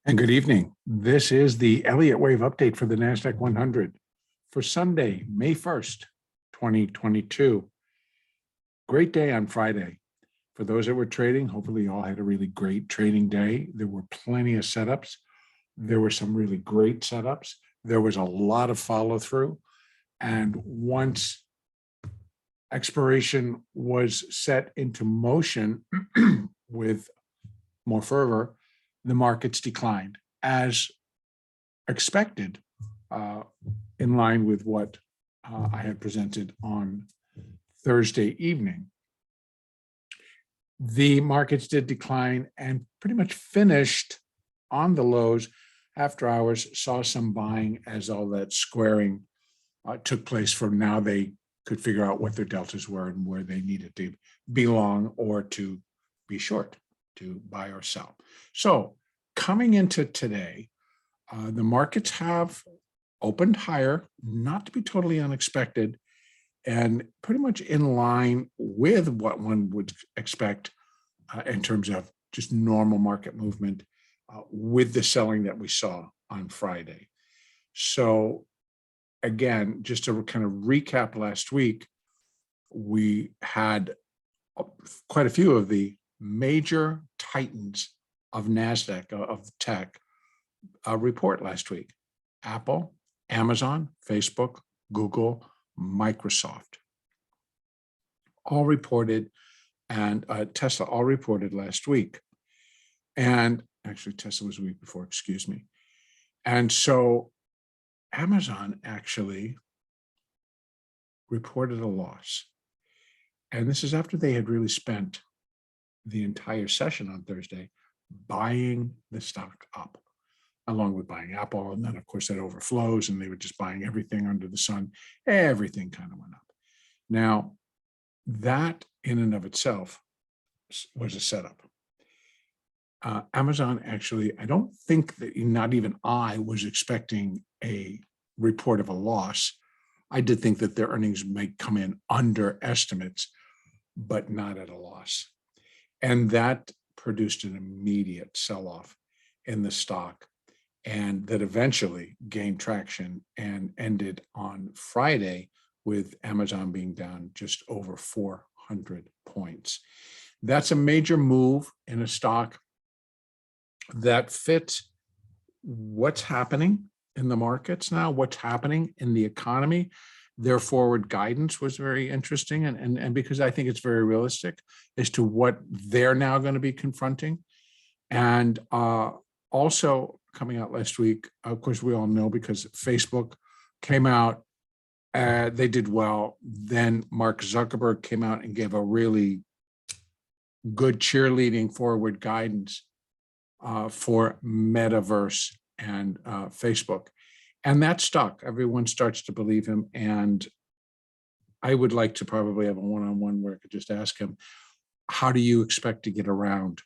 And good evening. This is the Elliott Wave update for the NASDAQ 100 for Sunday, May 1st, 2022. Great day on Friday. For those that were trading, hopefully you all had a really great trading day. There were plenty of setups. There were some really great setups. There was a lot of follow through. And once expiration was set into motion with more fervor, the markets declined as expected, in line with what I had presented on Thursday evening. The markets did decline and pretty much finished on the lows. After hours, saw some buying as all that squaring took place. For now, they could figure out what their deltas were and where they needed to be long or to be short, to buy or sell. So coming into today, the markets have opened higher, not to be totally unexpected, and pretty much in line with what one would expect in terms of just normal market movement with the selling that we saw on Friday. So again, just to kind of recap last week, we had quite a few of the major titans of NASDAQ, of tech, report last week. Apple, Amazon, Facebook, Google, Microsoft all reported, and Tesla all reported last week. And actually Tesla was the week before, excuse me. And so Amazon actually reported a loss. And this is after they had really spent the entire session on Thursday buying the stock up, along with buying Apple. And then, of course, that overflows, and they were just buying everything under the sun. Everything kind of went up. Now, that in and of itself was a setup. Amazon actually, I don't think that, not even I was expecting a report of a loss. I did think that their earnings might come in under estimates, but not at a loss. And that produced an immediate sell-off in the stock, and that eventually gained traction and ended on Friday with Amazon being down just over 400 points. That's a major move in a stock that fits what's happening in the markets now, what's happening in the economy. Their forward guidance was very interesting, and because I think it's very realistic as to what they're now going to be confronting. And also coming out last week, of course, we all know because Facebook came out, they did well. Then Mark Zuckerberg came out and gave a really good cheerleading forward guidance for Metaverse and Facebook. And that stuck. Everyone starts to believe him. And I would like to probably have a one-on-one where I could just ask him, how do you expect to get around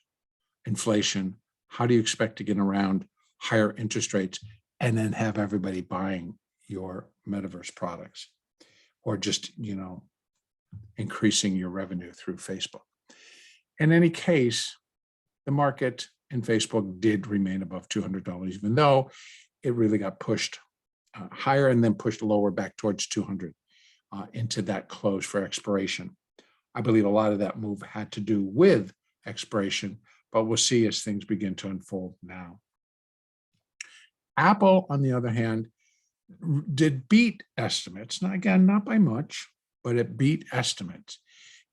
inflation? How do you expect to get around higher interest rates and then have everybody buying your Metaverse products, or just, increasing your revenue through Facebook? In any case, the market in Facebook did remain above $200, even though it really got pushed higher and then pushed lower back towards 200 into that close for expiration. I believe a lot of that move had to do with expiration, but we'll see as things begin to unfold now. Apple, on the other hand, did beat estimates. Now, again, not by much, but it beat estimates.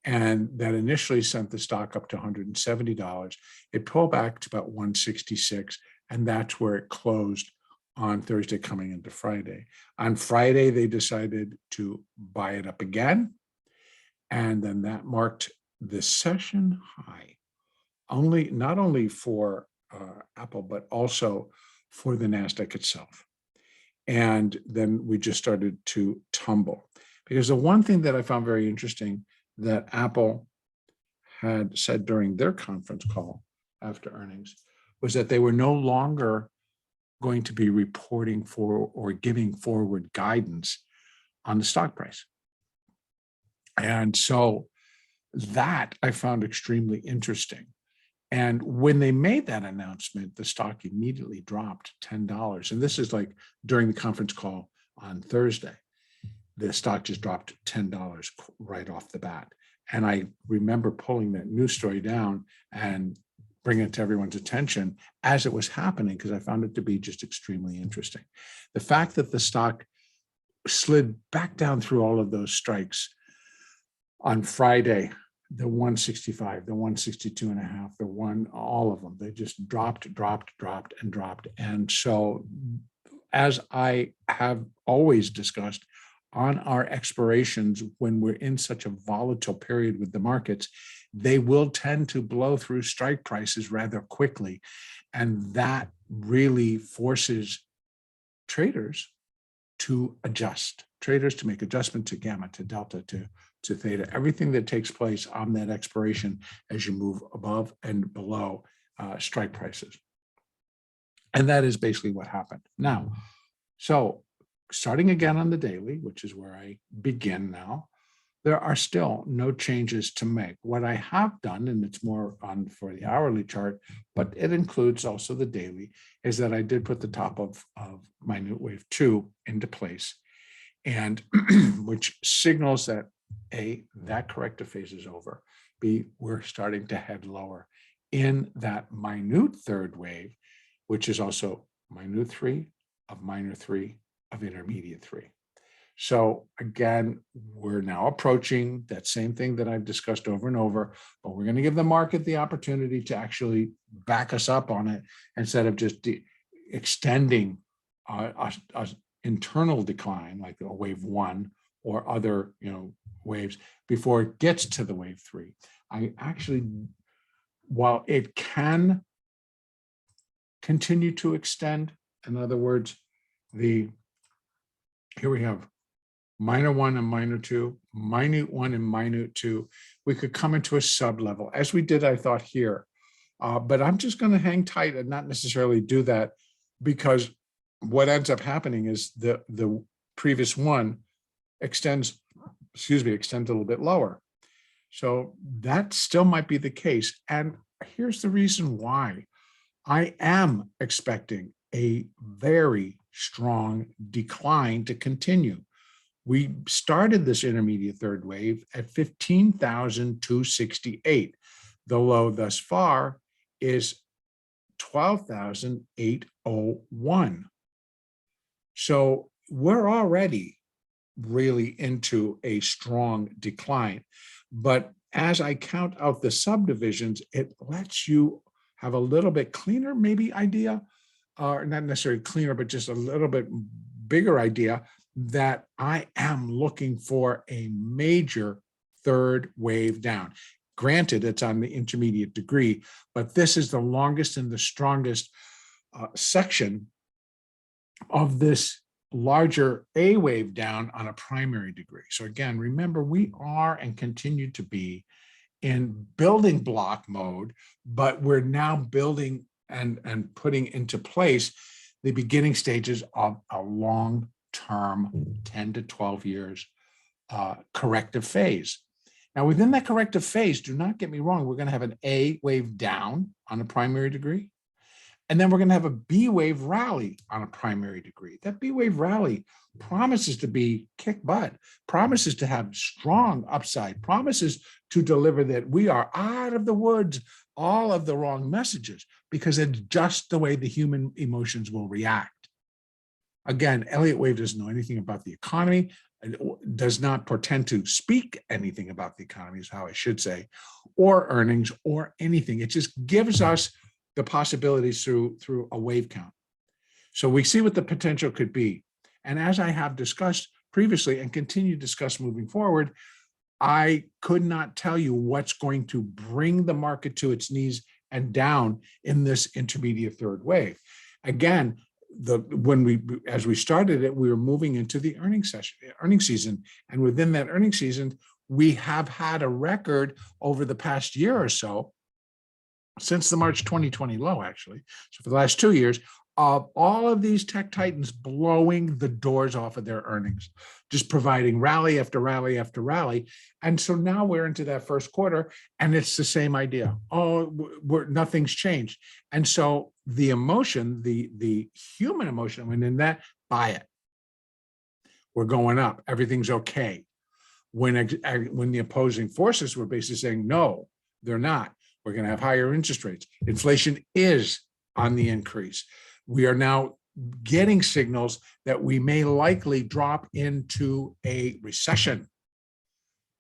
And that initially sent the stock up to $170. It pulled back to about 166, and that's where it closed on Thursday coming into Friday. On Friday, they decided to buy it up again, and then that marked the session high, not only for Apple, but also for the NASDAQ itself. And then we just started to tumble, because the one thing that I found very interesting that Apple had said during their conference call after earnings was that they were no longer going to be reporting for or giving forward guidance on the stock price. And so that I found extremely interesting. And when they made that announcement, the stock immediately dropped $10. And this is like during the conference call on Thursday. The stock just dropped $10 right off the bat. And I remember pulling that news story down and bringing it to everyone's attention as it was happening, because I found it to be just extremely interesting. The fact that the stock slid back down through all of those strikes on Friday, the 165, the 162.5, the one, all of them, they just dropped. And so, as I have always discussed, on our expirations, when we're in such a volatile period with the markets, they will tend to blow through strike prices rather quickly. And that really forces traders to adjust, traders to make adjustment to gamma, to delta, to theta, everything that takes place on that expiration as you move above and below strike prices. And that is basically what happened. Now, so starting again on the daily, which is where I begin now, there are still no changes to make. What I have done, and it's more on for the hourly chart, but it includes also the daily, is that I did put the top of minute wave 2 into place, and which signals that A, that corrective phase is over. B, we're starting to head lower in that minute third wave, which is also minute 3 of minor 3 of intermediate 3. So again, we're now approaching that same thing that I've discussed over and over, but we're going to give the market the opportunity to actually back us up on it instead of just extending a internal decline like a wave 1 or other waves before it gets to the wave 3. I actually, while it can continue to extend, in other words, here we have minor 1 and minor 2, minute 1 and minute 2. We could come into a sub level as we did, I thought, here. But I'm just going to hang tight and not necessarily do that, because what ends up happening is the previous one extends a little bit lower. So that still might be the case. And here's the reason why. I am expecting a very strong decline to continue. We started this intermediate third wave at 15,268. The low thus far is 12,801. So we're already really into a strong decline. But as I count out the subdivisions, it lets you have a little bit cleaner, maybe idea, or not necessarily cleaner, but just a little bit bigger idea that I am looking for a major third wave down. Granted, it's on the intermediate degree, but this is the longest and the strongest section of this larger A wave down on a primary degree. So again, remember, we are and continue to be in building block mode, but we're now building and putting into place the beginning stages of a long-term 10 to 12 years corrective phase. Now, within that corrective phase, do not get me wrong, we're going to have an A wave down on a primary degree, and then we're going to have a B wave rally on a primary degree. That B wave rally promises to be kick butt, promises to have strong upside, promises to deliver that we are out of the woods, all of the wrong messages, because it's just the way the human emotions will react. Again, Elliott wave doesn't know anything about the economy, does not portend to speak anything about the economy, is how I should say, or earnings or anything. It just gives us the possibilities through a wave count. So we see what the potential could be. And as I have discussed previously and continue to discuss moving forward, I could not tell you what's going to bring the market to its knees and down in this intermediate third wave. Again, as we started it, we were moving into the earnings season. And within that earnings season, we have had a record over the past year or so, since the March 2020 low, actually. So for the last 2 years, of all of these tech titans blowing the doors off of their earnings, just providing rally after rally after rally. And so now we're into that first quarter and it's the same idea. Oh, nothing's changed. And so the emotion, the human emotion, when in that, buy it. We're going up. Everything's okay. When the opposing forces were basically saying, no, they're not. We're going to have higher interest rates. Inflation is on the increase. We are now getting signals that we may likely drop into a recession.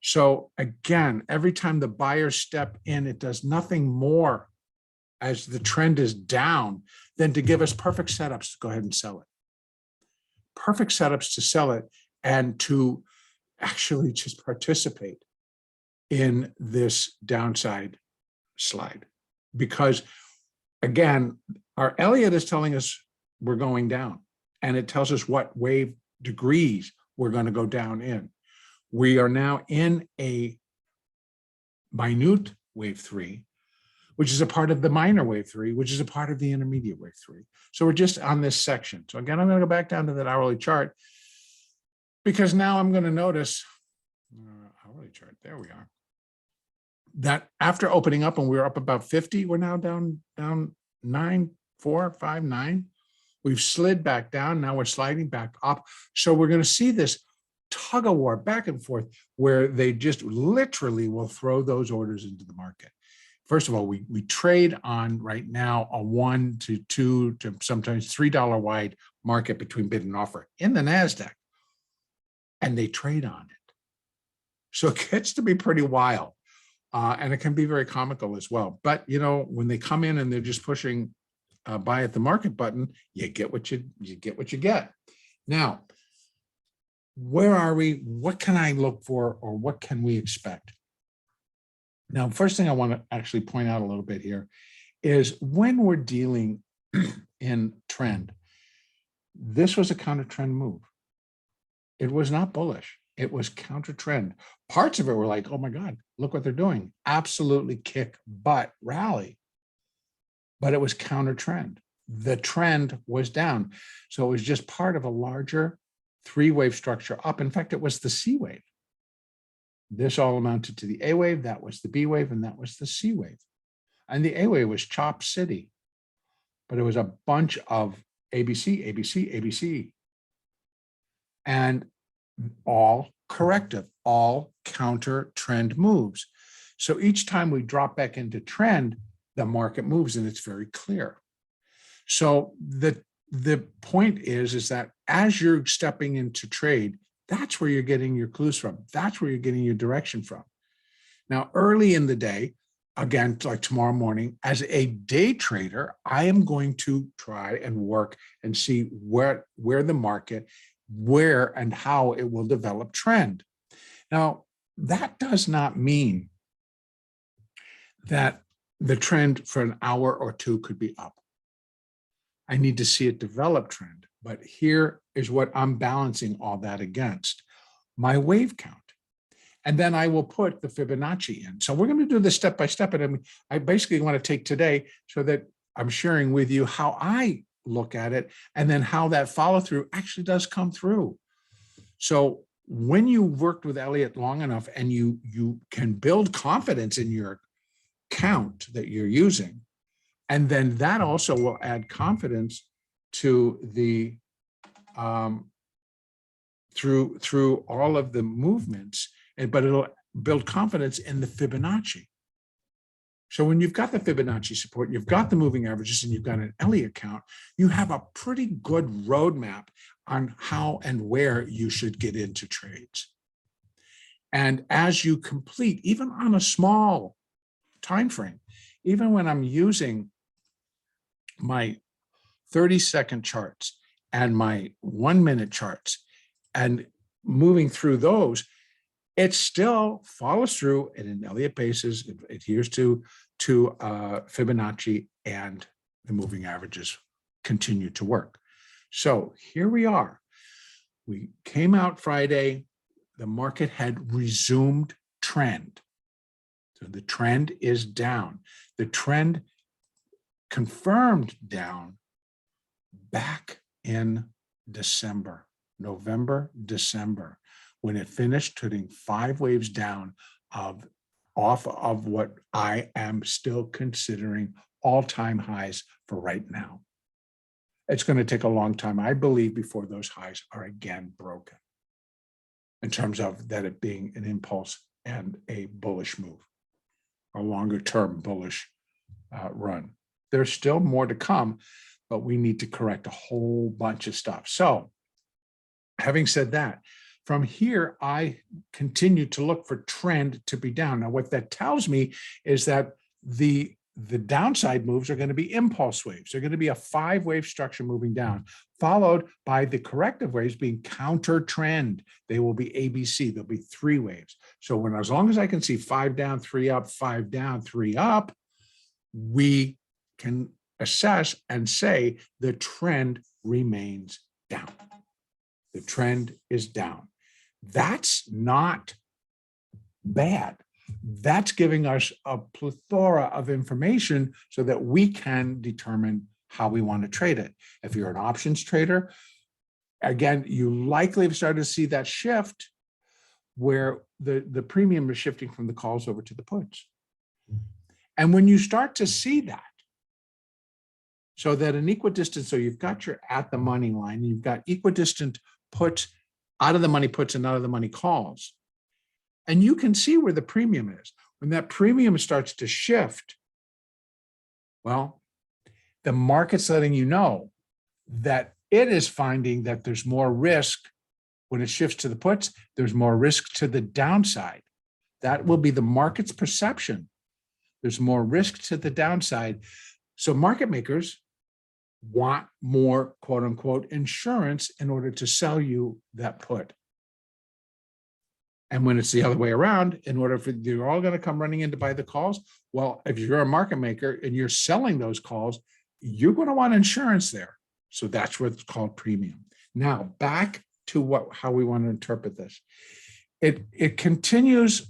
So again, every time the buyers step in, it does nothing more as the trend is down than to give us perfect setups to go ahead and sell it. Perfect setups to sell it and to actually just participate in this downside slide. Because again, our Elliott is telling us we're going down, and it tells us what wave degrees we're going to go down in. We are now in a minute wave 3, which is a part of the minor wave 3, which is a part of the intermediate wave 3. So we're just on this section. So again, I'm going to go back down to that hourly chart, because now I'm going to notice hourly chart. There we are. That after opening up and we were up about 50, we're now down 9, 4, 5, 9. We've slid back down. Now we're sliding back up. So we're going to see this tug of war back and forth where they just literally will throw those orders into the market. First of all, we trade on right now a $1 to $2 to sometimes $3 wide market between bid and offer in the NASDAQ, and they trade on it. So it gets to be pretty wild. And it can be very comical as well. But, you know, when they come in and they're just pushing buy at the market button, you get what you get. Now, where are we? What can I look for, or what can we expect? Now, first thing I want to actually point out a little bit here is when we're dealing in trend, this was a counter trend move. It was not bullish. It was counter trend. Parts of it were like, oh my God, look what they're doing. Absolutely kick butt rally. But it was counter trend. The trend was down. So it was just part of a larger 3-wave structure up. In fact, it was the C wave. This all amounted to the A wave, that was the B wave, and that was the C wave. And the A wave was Chop City. But it was a bunch of ABC, ABC, ABC. And all corrective, all counter trend moves. So each time we drop back into trend, the market moves, and it's very clear. So the point is that as you're stepping into trade, that's where you're getting your clues from. That's where you're getting your direction from. Now, early in the day, again, like tomorrow morning, as a day trader, I am going to try and work and see where the market, where and how it will develop trend. Now, that does not mean that the trend for an hour or two could be up. I need to see it develop trend, but here is what I'm balancing all that against: my wave count. And then I will put the Fibonacci in. So we're going to do this step by step. And I basically want to take today so that I'm sharing with you how I look at it, and then how that follow through actually does come through. So when you worked with Elliott long enough and you can build confidence in your count that you're using, and then that also will add confidence to the through all of the movements, but it'll build confidence in the Fibonacci. So when you've got the Fibonacci support, you've got the moving averages, and you've got an Elliott count, you have a pretty good roadmap on how and where you should get into trades. And as you complete, even on a small time frame, even when I'm using my 30-second charts and my 1-minute charts and moving through those, it still follows through at an Elliott basis. It adheres to Fibonacci, and the moving averages continue to work. So here we are. We came out Friday. The market had resumed trend. So the trend is down. The trend confirmed down back in December, November, December, when it finished putting 5 waves down off of what I am still considering all-time highs for right now. It's going to take a long time, I believe, before those highs are again broken in terms of that it being an impulse and a bullish move, a longer term bullish run. There's still more to come, but we need to correct a whole bunch of stuff. So having said that, from here, I continue to look for trend to be down. Now, what that tells me is that the downside moves are going to be impulse waves. They're going to be a 5-wave structure moving down, followed by the corrective waves being counter trend. They will be ABC. There'll be 3 waves. So as long as I can see 5 down, 3 up, 5 down, 3 up, we can assess and say the trend remains down. The trend is down. That's not bad. That's giving us a plethora of information so that we can determine how we want to trade it. If you're an options trader, again, you likely have started to see that shift where the premium is shifting from the calls over to the puts. And when you start to see that, so that an equidistant, so you've got your at the money line, you've got equidistant puts, out of the money puts and out of the money calls. And you can see where the premium is. When that premium starts to shift, well, the market's letting you know that it is finding that there's more risk when it shifts to the puts, there's more risk to the downside. That will be the market's perception. There's more risk to the downside. So market makers want more, quote unquote, insurance in order to sell you that put. And when it's the other way around, in order for you're all going to come running in to buy the calls, well, if you're a market maker and you're selling those calls, you're going to want insurance there. So that's what it's called premium. Now, back to how we want to interpret this. It continues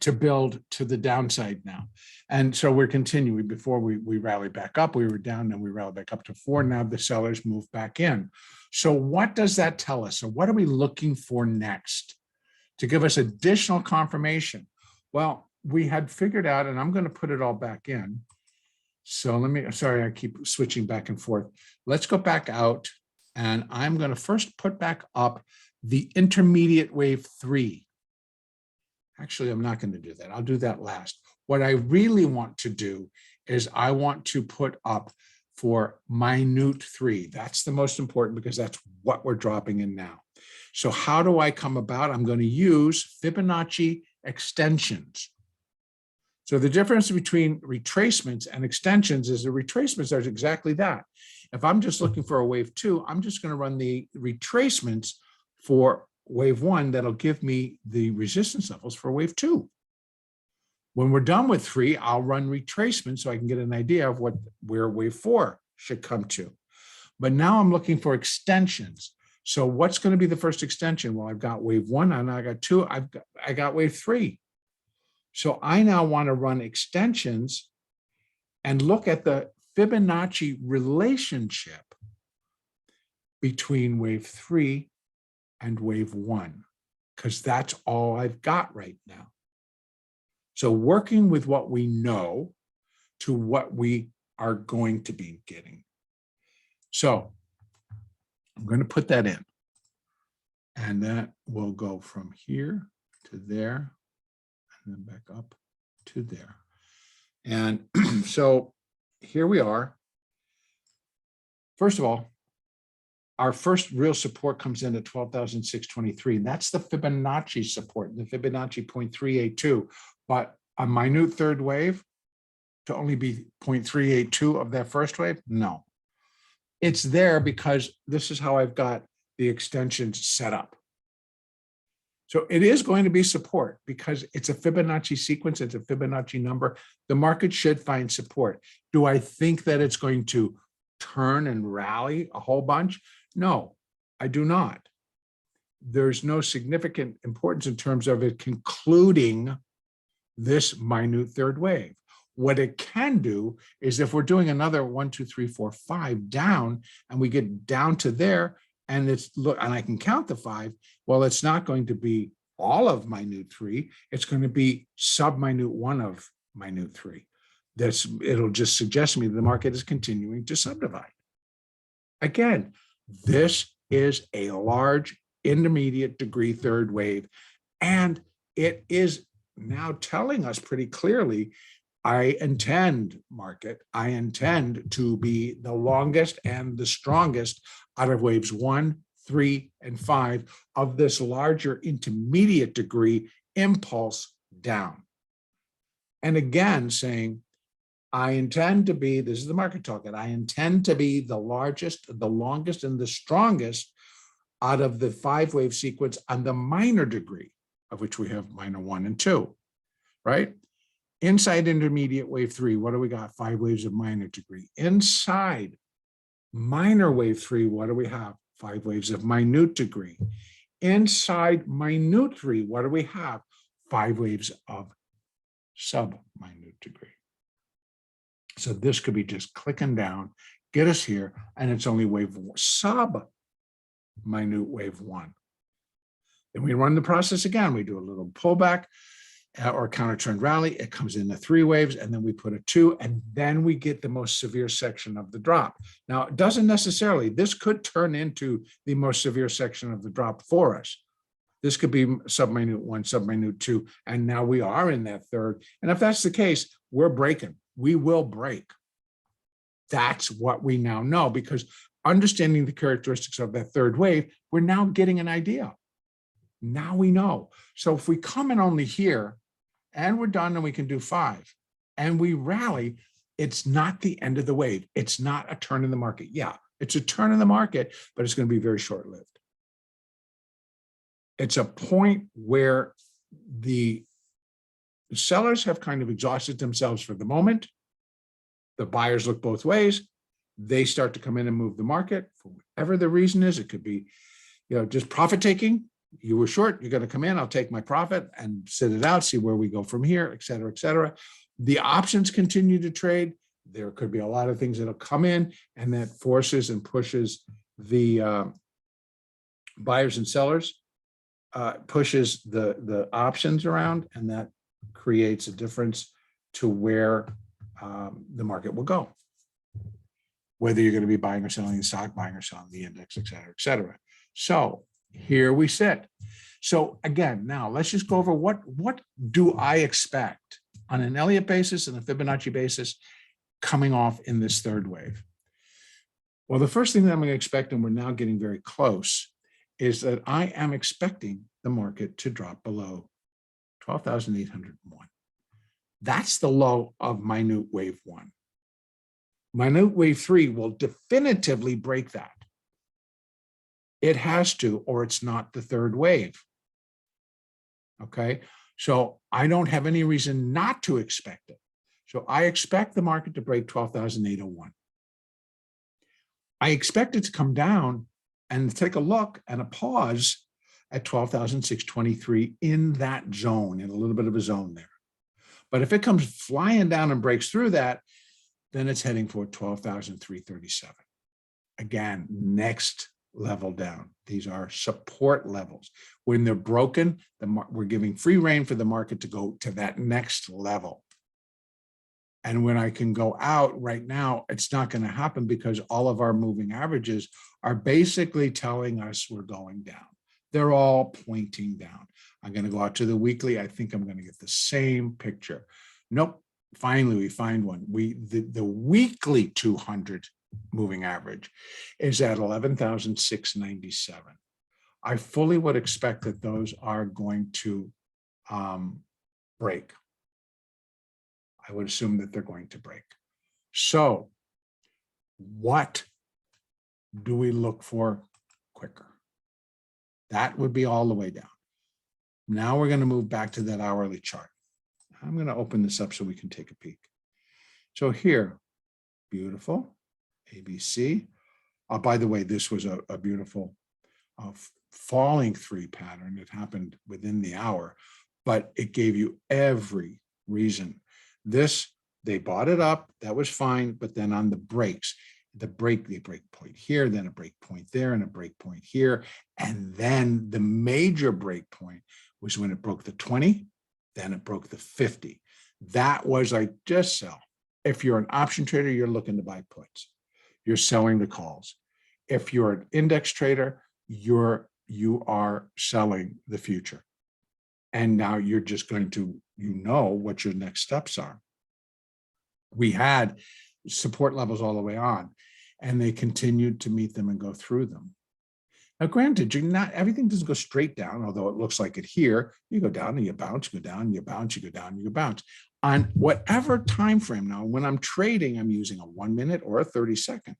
to build to the downside now. And so we're continuing. Before we rally back up, we were down, and we rallied back up to 4. Now the sellers move back in. So what does that tell us? So what are we looking for next to give us additional confirmation? Well, we had figured out, and I'm going to put it all back in. So sorry, I keep switching back and forth. Let's go back out, and I'm going to first put back up the intermediate wave 3. Actually, I'm not going to do that. I'll do that last. What I really want to do is I want to put up for minute 3. That's the most important because that's what we're dropping in now. So how do I come about? I'm going to use Fibonacci extensions. So the difference between retracements and extensions is the retracements are exactly that. If I'm just looking for a wave 2, I'm just going to run the retracements for wave 1 that'll give me the resistance levels for wave 2. When we're done with 3, I'll run retracement so I can get an idea of where wave 4 should come to. But now I'm looking for extensions. So what's going to be the first extension? Well, I've got wave 1 and I got 2. I got wave 3. So I now want to run extensions and look at the Fibonacci relationship between wave 3 and wave 1, because that's all I've got right now. So working with what we know to what we are going to be getting. So I'm going to put that in, and that will go from here to there, and then back up to there. And so here we are. First of all, our first real support comes in at 12,623, and that's the Fibonacci support, the Fibonacci 0.382. But a minute third wave to only be 0.382 of that first wave? No. It's there because this is how I've got the extensions set up. So it is going to be support because it's a Fibonacci sequence, it's a Fibonacci number. The market should find support. Do I think that it's going to turn and rally a whole bunch? No, I do not. There's no significant importance in terms of it concluding this minute third wave. What it can do is if we're doing another 1, 2, 3, 4, 5 down, and we get down to there, and it's look, and I can count the 5, well, it's not going to be all of minute 3. It's going to be sub-minute 1 of minute 3. It'll just suggest to me that the market is continuing to subdivide. Again, this is a large intermediate degree third wave, and it is now telling us pretty clearly, I intend to be the longest and the strongest out of waves 1, 3, and 5 of this larger intermediate degree impulse down. And again, saying, I intend to be, this is the market talking, I intend to be the largest, the longest, and the strongest out of the 5-wave sequence on the minor degree, of which we have minor 1 and 2, right? Inside intermediate wave 3, what do we got? 5 waves of minor degree. Inside minor wave 3, what do we have? 5 waves of minute degree. Inside minute 3, what do we have? 5 waves of sub-minute degree. So this could be just clicking down, get us here, and it's only wave sub-minute wave 1. Then we run the process again. We do a little pullback or counter trend rally. It comes in the 3 waves, and then we put a 2, and then we get the most severe section of the drop. Now, it doesn't necessarily, this could turn into the most severe section of the drop for us. This could be sub-minute 1, sub-minute 2, and now we are in that third. And if that's the case, we're breaking. We will break. That's what we now know, because understanding the characteristics of that third wave, we're now getting an idea. Now we know. So if we come in only here and we're done and we can do 5 and we rally, it's not the end of the wave. It's not a turn in the market. Yeah, it's a turn in the market, but it's going to be very short-lived. It's a point where the sellers have kind of exhausted themselves for the moment. The buyers look both ways. They start to come in and move the market for whatever the reason is. It could be, just profit taking. You were short, you're going to come in, I'll take my profit and sit it out, see where we go from here, et cetera, et cetera. The options continue to trade. There could be a lot of things that'll come in, and that forces and pushes the buyers and sellers, pushes the options around, and that creates a difference to where the market will go. Whether you're going to be buying or selling the stock, buying or selling the index, et cetera, et cetera. So here we sit. So again, now let's just go over what do I expect on an Elliott basis and a Fibonacci basis coming off in this third wave. Well, the first thing that I'm going to expect, and we're now getting very close, is that I am expecting the market to drop below 12,801. That's the low of minute wave 1. Minute wave 3 will definitively break that. It has to, or it's not the third wave. Okay, so I don't have any reason not to expect it. So I expect the market to break 12,801. I expect it to come down and take a look and a pause at 12,623 in that zone, in a little bit of a zone there. But if it comes flying down and breaks through that, then it's heading for 12,337. Again, next level down. These are support levels. When they're broken, we're giving free rein for the market to go to that next level. And when I can go out right now, it's not going to happen because all of our moving averages are basically telling us we're going down. They're all pointing down. I'm going to go out to the weekly. I think I'm going to get the same picture. Nope. Finally, we find one. The weekly 200 moving average is at 11,697. I fully would expect that those are going to break. I would assume that they're going to break. So what do we look for quicker? That would be all the way down. Now we're going to move back to that hourly chart. I'm going to open this up so we can take a peek. So here, beautiful, ABC. By the way, this was a beautiful falling 3 pattern. It happened within the hour, but it gave you every reason. This They bought it up, that was fine, but then on the breaks, the break point here, then a break point there, and a break point here. And then the major break point was when it broke the 20, then it broke the 50. That was like, just sell. If you're an option trader, you're looking to buy puts. You're selling the calls. If you're an index trader, you are selling the future. And now you're just going to, what your next steps are. We had support levels all the way on, and they continued to meet them and go through them. Now, granted, not everything doesn't go straight down, although it looks like it here. You go down and you bounce, you go down, you bounce, you go down, you bounce. On whatever time frame now, when I'm trading, I'm using a 1 minute or a 30-second.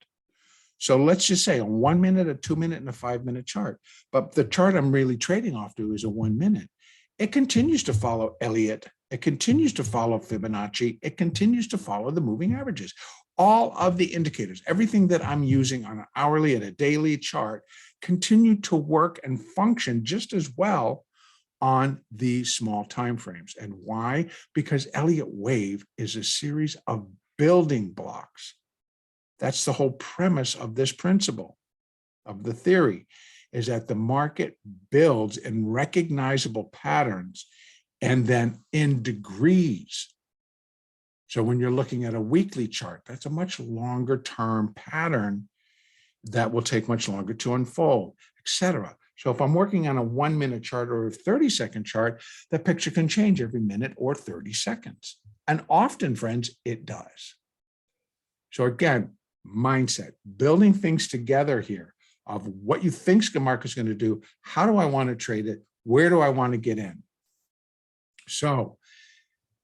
So let's just say a 1 minute, a 2 minute, and a 5 minute chart. But the chart I'm really trading off to is a 1 minute. It continues to follow Elliott. It continues to follow Fibonacci. It continues to follow the moving averages. All of the indicators, everything that I'm using on an hourly and a daily chart, continue to work and function just as well on these small time frames. And why? Because Elliott wave is a series of building blocks. That's the whole premise of this principle, of the theory, is that the market builds in recognizable patterns and then in degrees. So when you're looking at a weekly chart, that's a much longer term pattern that will take much longer to unfold, etc. So if I'm working on a 1 minute chart or a 30-second chart, the picture can change every minute or 30 seconds. And often, friends, it does. So again, mindset, building things together here of what you think the market's going to do. How do I want to trade it? Where do I want to get in? So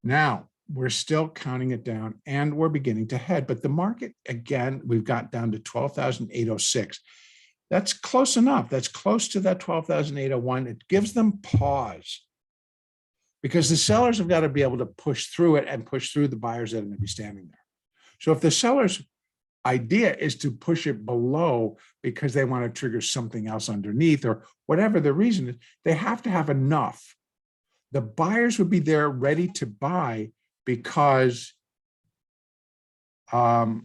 now we're still counting it down and we're beginning to head. But the market, again, we've got down to 12,806. That's close enough. That's close to that 12,801. It gives them pause because the sellers have got to be able to push through it and push through the buyers that are going to be standing there. So if the sellers' idea is to push it below because they want to trigger something else underneath or whatever the reason is, they have to have enough. The buyers would be there ready to buy because of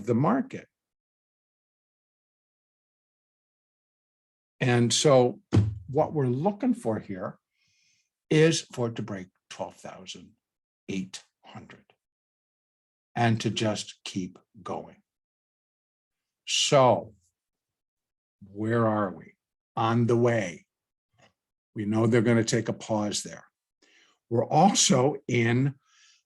the market. And so what we're looking for here is for it to break 12,800 and to just keep going. So where are we? On the way. We know they're going to take a pause there. We're also in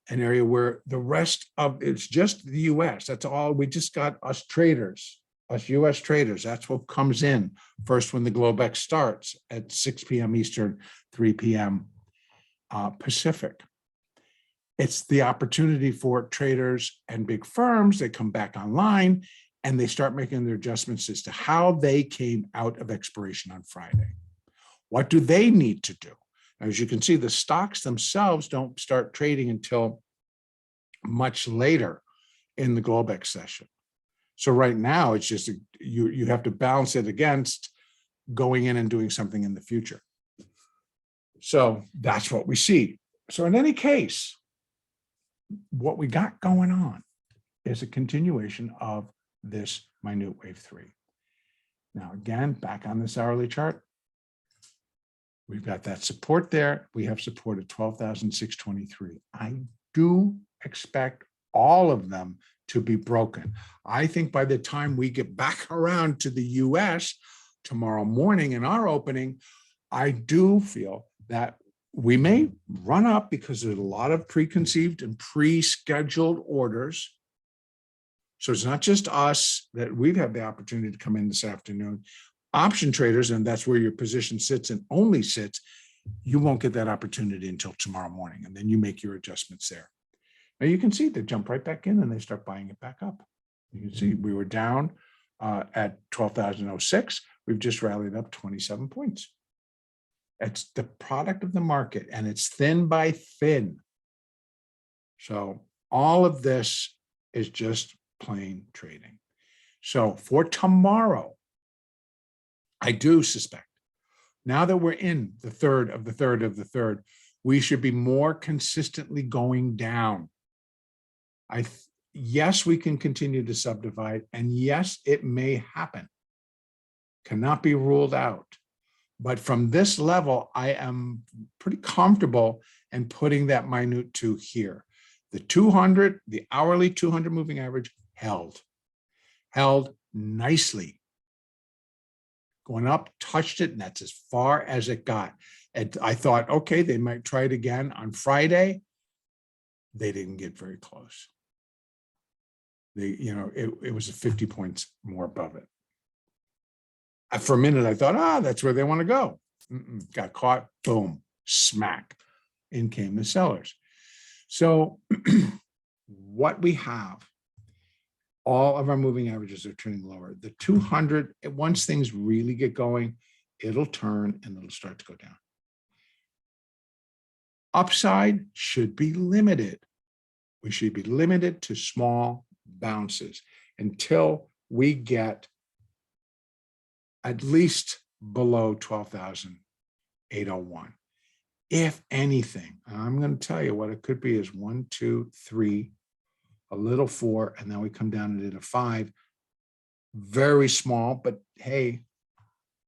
an area where the rest of it's just the US. That's all. We just got us traders, us US traders. That's what comes in first when the Globex starts at 6 p.m. Eastern, 3 p.m. Pacific. It's the opportunity for traders and big firms. They come back online and they start making their adjustments as to how they came out of expiration on Friday. What do they need to do? As you can see, the stocks themselves don't start trading until much later in the Globex session. So right now, it's just you have to balance it against going in and doing something in the future. So that's what we see. So in any case, what we got going on is a continuation of this minute wave 3. Now, again, back on this hourly chart, we've got that support there. We have support at 12,623. I do expect all of them to be broken. I think by the time we get back around to the US tomorrow morning in our opening, I do feel that we may run up because there's a lot of preconceived and pre-scheduled orders. So it's not just us that we've had the opportunity to come in this afternoon. Option traders, and that's where your position sits and only sits, you won't get that opportunity until tomorrow morning, and then you make your adjustments there. Now you can see they jump right back in and they start buying it back up. You can see we were down at 12,006. We've just rallied up 27 points. It's the product of the market, and it's thin by thin. So all of this is just plain trading. So for tomorrow, I do suspect, now that we're in the third of the third of the third, We should be more consistently going down. Yes, we can continue to subdivide, and yes, it may happen. Cannot be ruled out. But from this level, I am pretty comfortable in putting that minute 2 here. The 200, the hourly 200 moving average held nicely. Going up, touched it, and that's as far as it got. And I thought, okay, they might try it again on Friday. They didn't get very close. It was 50 points more above it. For a minute, I thought, that's where they want to go. Got caught, boom, smack. In came the sellers. So what we have, all of our moving averages are turning lower. The 200, once things really get going, it'll turn and it'll start to go down. Upside should be limited. We should be limited to small bounces until we get at least below 12,801. If anything, I'm going to tell you what it could be is 1, 2, 3, a little 4, and then we come down and hit a 5. Very small, but hey,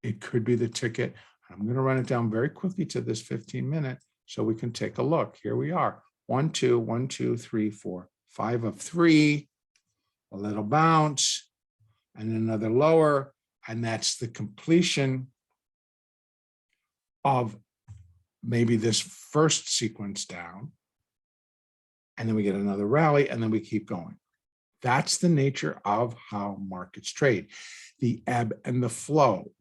it could be the ticket. I'm going to run it down very quickly to this 15-minute so we can take a look. Here we are. 1, 2, 1, 2, 3, 4, 5 of 3, a little bounce, and another lower. And that's the completion of maybe this first sequence down. And then we get another rally, and then we keep going. That's the nature of how markets trade. The ebb and the flow.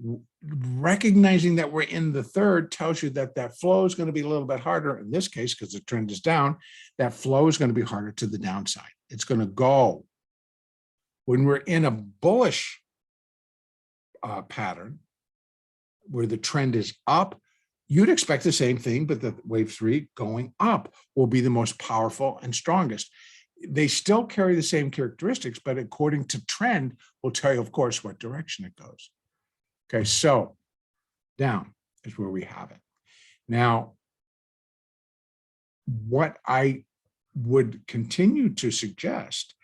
Recognizing that we're in the third tells you that that flow is going to be a little bit harder in this case because the trend is down. That flow is going to be harder to the downside. It's going to go. When we're in a bullish pattern where the trend is up, you'd expect the same thing, but the wave 3 going up will be the most powerful and strongest. They still carry the same characteristics, but according to trend, will tell you, of course, what direction it goes. Okay, so down is where we have it. Now, what I would continue to suggest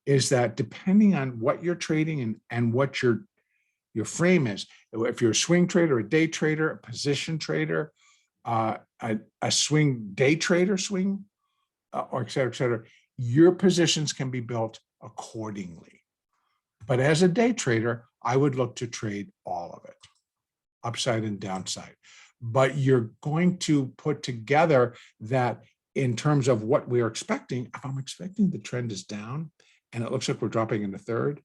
is that depending on what you're trading and what your frame is, if you're a swing trader, a day trader, a position trader, a swing day trader, or et cetera, your positions can be built accordingly. But as a day trader, I would look to trade all of it, upside and downside. But you're going to put together that in terms of what we're expecting. If I'm expecting the trend is down and it looks like we're dropping in the third,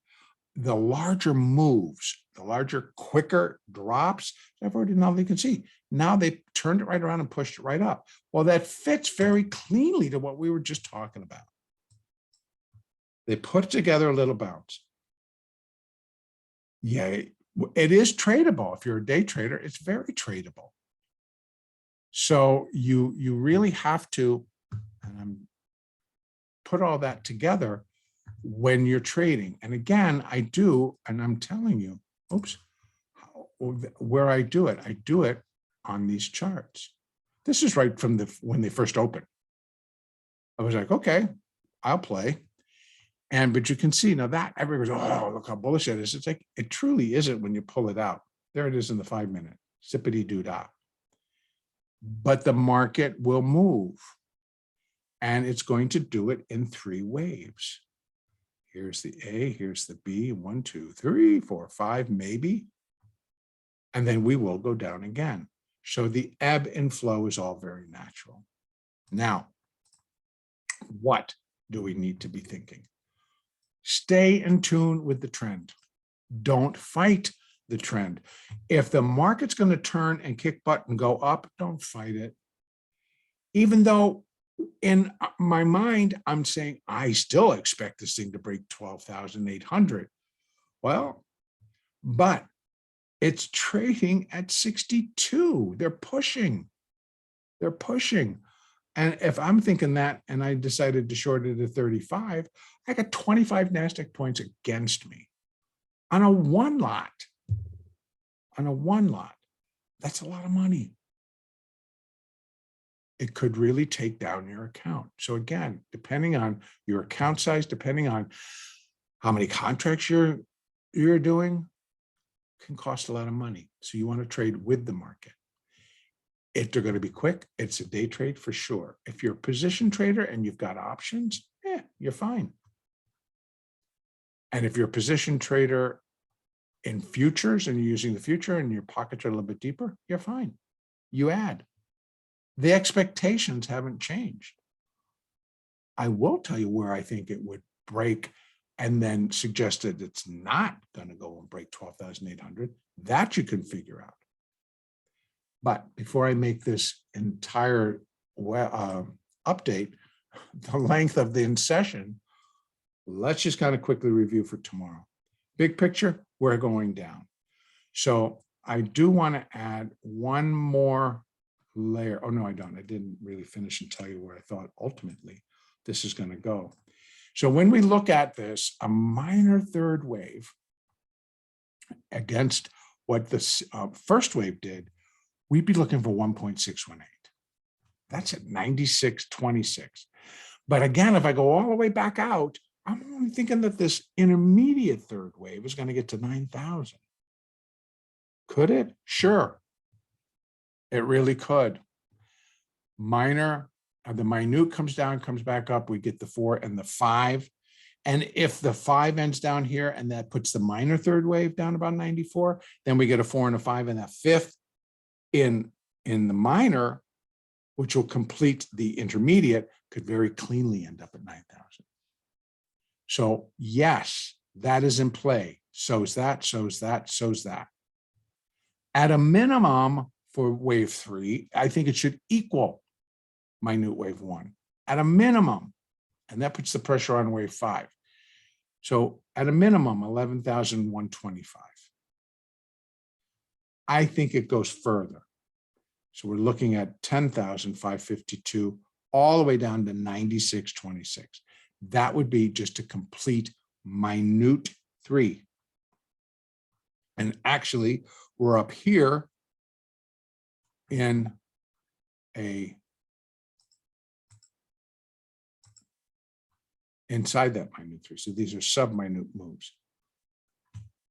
the larger moves, the larger, quicker drops, I've already now you can see. Now they turned it right around and pushed it right up. Well, that fits very cleanly to what we were just talking about. They put together a little bounce. Yeah, it is tradable. If you're a day trader, it's very tradable. So you really have to put all that together when you're trading. And again, I do, and I'm telling you, where I do it on these charts. This is right from when they first opened. I was like, okay, I'll play. But you can see now that everybody goes, oh, look how bullish that is. It's like, it truly isn't when you pull it out. There it is in the 5-minute, zippity-doo-dah. But the market will move, and it's going to do it in 3 waves. Here's the A, here's the B, 1, 2, 3, 4, 5, maybe. And then we will go down again. So the ebb and flow is all very natural. Now, what do we need to be thinking? Stay in tune with the trend. Don't fight the trend. If the market's going to turn and kick butt and go up, don't fight it. Even though in my mind, I'm saying, I still expect this thing to break 12,800. Well, but it's trading at 62. They're pushing. They're pushing. And if I'm thinking that, and I decided to short it at 35, I got 25 NASDAQ points against me on a 1 lot. On a 1 lot. That's a lot of money. it could really take down your account. So again, depending on your account size, depending on how many contracts you're doing, can cost a lot of money. So you want to trade with the market. If they're going to be quick, it's a day trade for sure. If you're a position trader and you've got options, you're fine. And if you're a position trader in futures and you're using the future and your pockets are a little bit deeper, you're fine. You add. The expectations haven't changed. I will tell you where I think it would break and then suggest that it's not going to go and break 12,800. That you can figure out. But before I make this entire update, the length of the session, let's just kind of quickly review for tomorrow. Big picture, we're going down. So I do want to add one more layer. Oh, no, I don't. I didn't really finish and tell you where I thought ultimately this is going to go. So when we look at this, a minor third wave against what the first wave did, we'd be looking for 1.618. That's at 96.26. But again, if I go all the way back out, I'm only thinking that this intermediate third wave is going to get to 9,000. Could it? Sure. It really could. Minor, the minute comes down, comes back up, we get the 4 and the 5. And if the 5 ends down here and that puts the minor third wave down about 94, then we get a 4 and a 5, and that fifth in the minor, which will complete the intermediate, could very cleanly end up at 9,000. So yes, that is in play. So's that, so's that, so's that. At a minimum for wave 3, I think it should equal minute wave 1 at a minimum. And that puts the pressure on wave 5. So at a minimum, 11,125. I think it goes further. So we're looking at 10,552 all the way down to 96.26. That would be just a complete minute 3. And actually, we're up here in inside that minute 3. So these are sub-minute moves.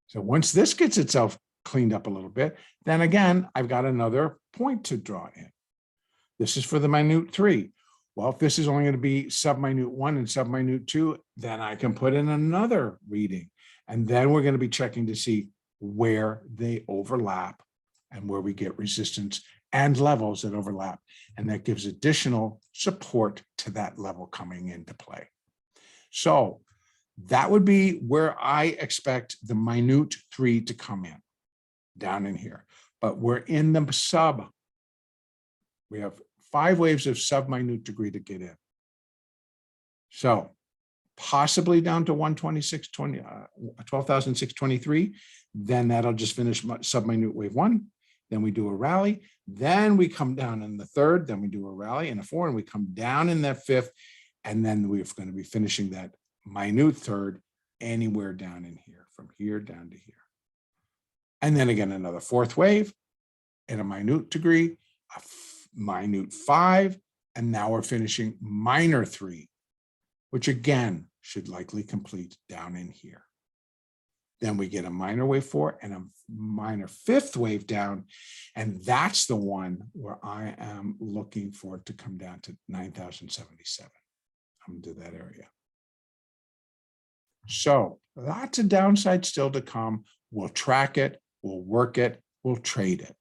So once this gets itself cleaned up a little bit, then again, I've got another point to draw in. This is for the minute 3. Well, if this is only going to be sub-minute 1 and sub-minute 2, then I can put in another reading. And then we're going to be checking to see where they overlap and where we get resistance and levels that overlap. And that gives additional support to that level coming into play. So that would be where I expect the minute 3 to come in, down in here. But we're in the sub. We have 5 waves of sub-minute degree to get in. So possibly down to 12,623. Then that'll just finish sub-minute wave 1. Then we do a rally. Then we come down in the 3rd. Then we do a rally in a 4, and we come down in that 5th. And then we're going to be finishing that minute 3rd anywhere down in here, from here down to here. And then again, another 4th wave in a minute degree, a minute 5, and now we're finishing minor 3, which again should likely complete down in here. Then we get a minor wave 4 and a minor 5th wave down, and that's the one where I am looking for it to come down to 9,077. I'm to that area. So lots of downside still to come. We'll track it, we'll work it, we'll trade it.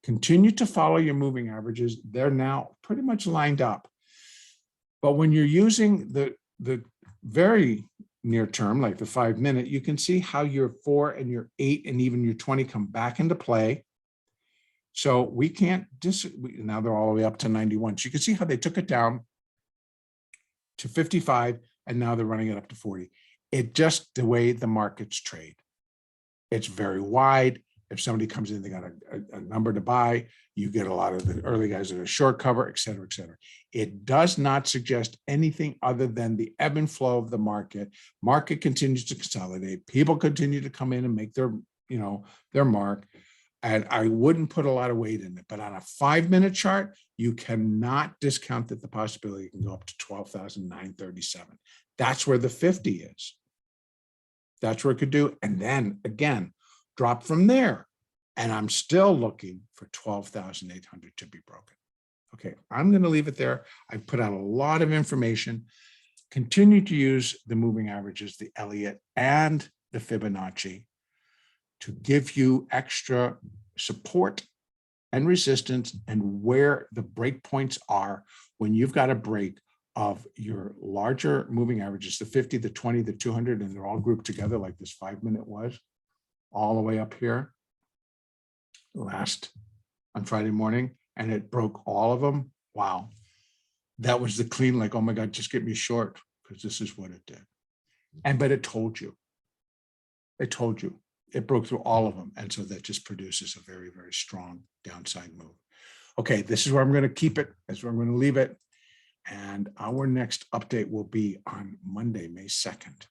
Continue to follow your moving averages. They're now pretty much lined up. But when you're using the very near term, like the 5-minute, you can see how your 4 and your 8 and even your 20 come back into play. So we can't now they're all the way up to 91. So you can see how they took it down to 55, and now they're running it up to 40. It just the way the markets trade. It's very wide. If somebody comes in, they got a number to buy, you get a lot of the early guys that are short cover, et cetera, et cetera. It does not suggest anything other than the ebb and flow of the market. Market continues to consolidate. People continue to come in and make their, their mark. And I wouldn't put a lot of weight in it, but on a 5-minute chart, you cannot discount that the possibility can go up to 12,937. That's where the 50 is. That's where it could do. And then again, drop from there. And I'm still looking for 12,800 to be broken. Okay, I'm going to leave it there. I've put out a lot of information. Continue to use the moving averages, the Elliott and the Fibonacci, to give you extra support and resistance and where the break points are when you've got a break of your larger moving averages, the 50, the 20, the 200, and they're all grouped together like this 5-minute was, all the way up here on Friday morning, and it broke all of them. Wow. That was the clean, like, oh my God, just get me short, because this is what it did. But it told you. It told you. It broke through all of them. And so that just produces a very, very strong downside move. Okay, this is where I'm going to keep it. That's where I'm going to leave it. And our next update will be on Monday, May 2nd.